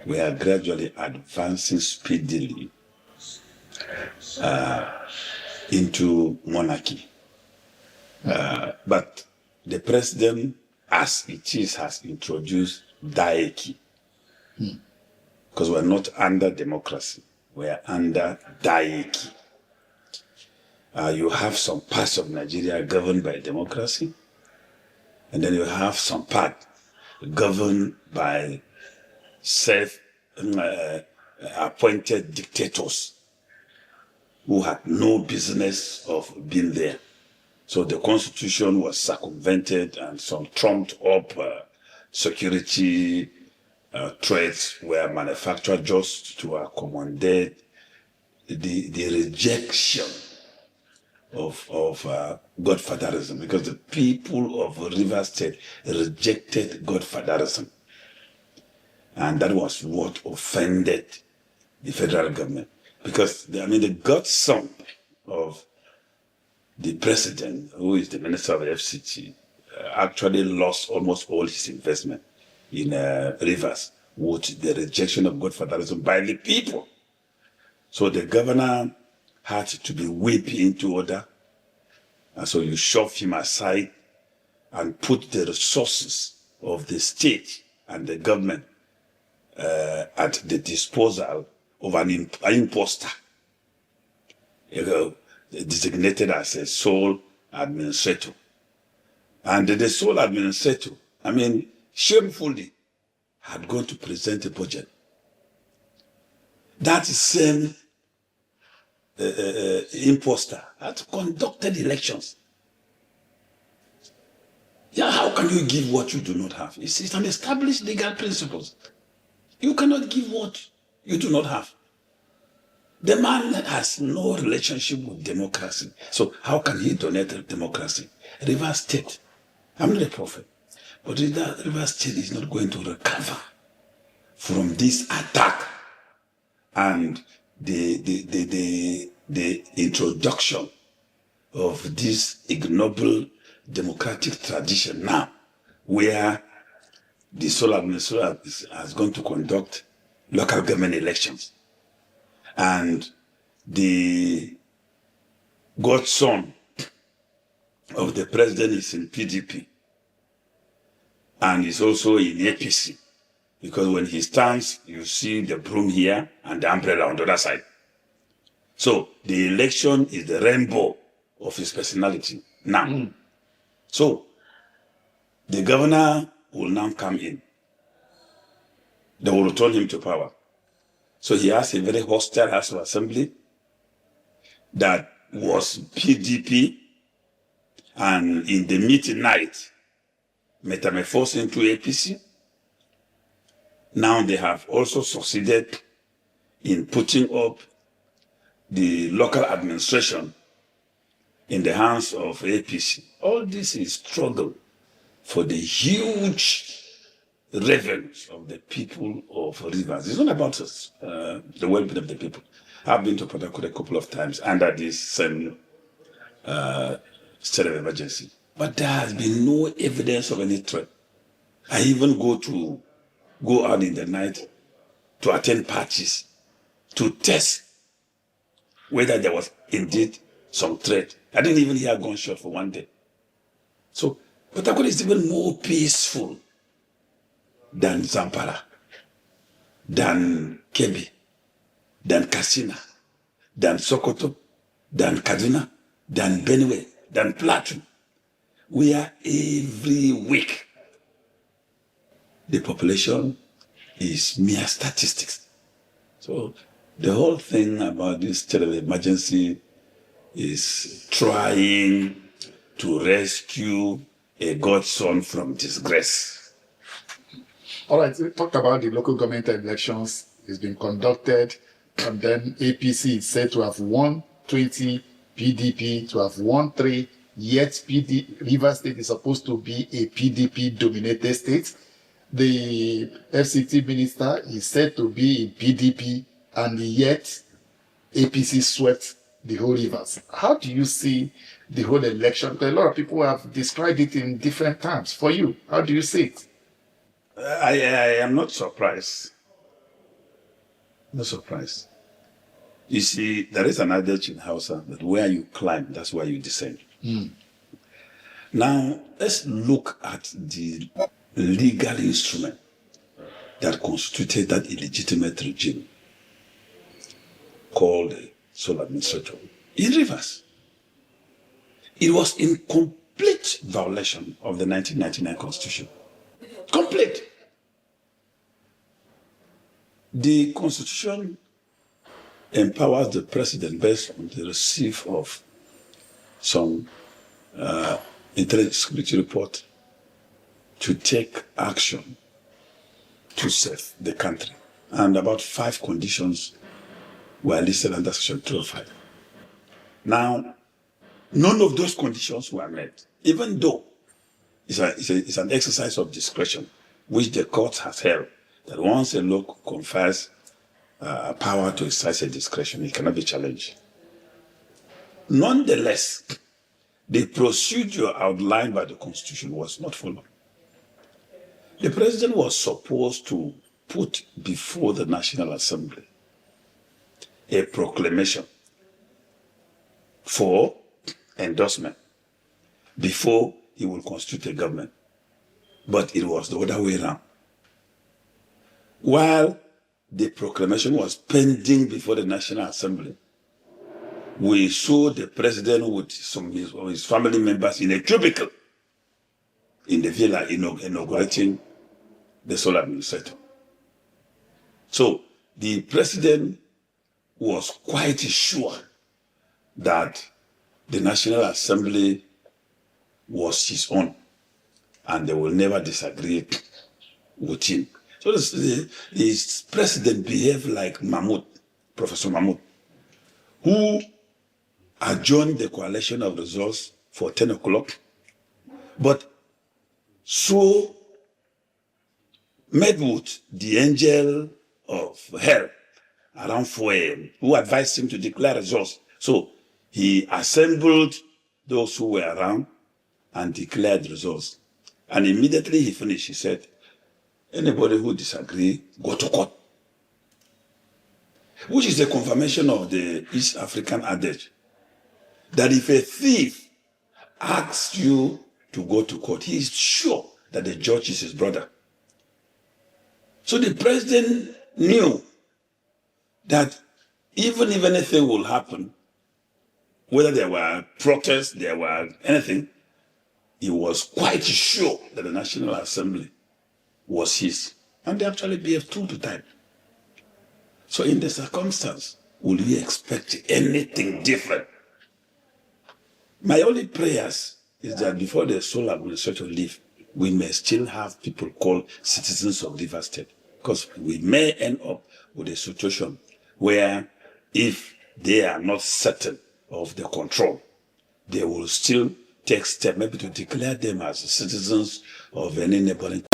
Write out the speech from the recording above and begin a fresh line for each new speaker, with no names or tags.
we are gradually advancing speedily into monarchy. But the president, as it is, has introduced diarchy. Because we're not under democracy, we're under diarchy. You have some parts of Nigeria governed by democracy, and then you have some part governed by self-appointed dictators who had no business of being there. So the constitution was circumvented, and some trumped up security threats were manufactured just to accommodate the rejection of godfatherism, because the people of Rivers State rejected godfatherism. And that was what offended the federal government. Because, the godson of the president, who is the minister of the FCT, actually lost almost all his investment in Rivers with the rejection of godfatherism by the people. So the governor had to be whipped into order. And so you shove him aside and put the resources of the state and the government at the disposal of an imposter, designated as a sole administrator. And the sole administrator, shamefully, had gone to present a budget. That same imposter had conducted elections. Yeah, how can you give what you do not have? It's an established legal principle. You cannot give what you do not have. The man has no relationship with democracy. So how can he donate democracy? Rivers State, I'm not a prophet, but Rivers State is not going to recover from this attack and the introduction of this ignoble democratic tradition now, where the sole administrator has gone to conduct local government elections. And the godson of the president is in PDP and is also in APC. Because when he stands, you see the broom here and the umbrella on the other side. So the election is the rainbow of his personality now. So the governor will now come in. They will return him to power. So he has a very hostile House of Assembly that was PDP, and in the midnight, metamorphosed into APC. Now they have also succeeded in putting up the local administration in the hands of APC. All this is struggle for the huge revenues of the people of Rivers. It's not about the well-being of the people. I've been to Port Harcourt a couple of times under this same state of emergency, but there has been no evidence of any threat. I even go out in the night to attend parties to test whether there was indeed some threat. I didn't even hear a gunshot for one day. So Port Harcourt is even more peaceful than Zamfara, than Kebbi, than Katsina, than Sokoto, than Kaduna, than Benue, than Plateau, where every week the population is mere statistics. So the whole thing about this state of emergency is trying to rescue a godson from disgrace.
All right, we talked about the local government elections. It's been conducted, and then APC is said to have won 20, PDP to have won 3, yet Rivers State is supposed to be a PDP-dominated state. The FCT minister is said to be in PDP, and yet APC swept the whole Rivers. How do you see the whole election? Because a lot of people have described it in different terms. For you, how do you see it?
I am not surprised No surprise. You see, there is an adage in Hausa that where you climb, that's where you descend. Now, let's look at the legal instrument that constituted that illegitimate regime called the sole administrator in Rivers. It was in complete violation of the 1999 Constitution. Complete. The Constitution empowers the president based on the receipt of some intelligence security report to take action to save the country. And about 5 conditions were listed under Section 205. Now, none of those conditions were met, even though it's an exercise of discretion, which the court has held, that once a law confers power to exercise a discretion, it cannot be challenged. Nonetheless, the procedure outlined by the Constitution was not followed. The president was supposed to put before the National Assembly a proclamation for endorsement before he will constitute a government. But it was the other way around. While the proclamation was pending before the National Assembly, we saw the president with some of his family members in a cubicle in the villa inaugurating the sole administrator. So the president was quite sure that the National Assembly was his own and they will never disagree with him. So the president behaved like Mahmoud, Professor Mahmoud, who adjourned the coalition of results for 10 o'clock, but so met with the angel of hell around 4 a.m., who advised him to declare results. So he assembled those who were around and declared results. And immediately he finished, he said, anybody who disagree, go to court. Which is a confirmation of the East African adage that if a thief asks you to go to court, he is sure that the judge is his brother. So the president knew that even if anything will happen, whether there were protests, there were anything, he was quite sure that the National Assembly was his. And they actually behaved true to time. So in the circumstance, will we expect anything different? My only prayers is that before the sole administrator leave, we may still have people called citizens of Rivers State. Because we may end up with a situation where if they are not certain of the control, they will still take steps maybe to declare them as citizens of any neighboring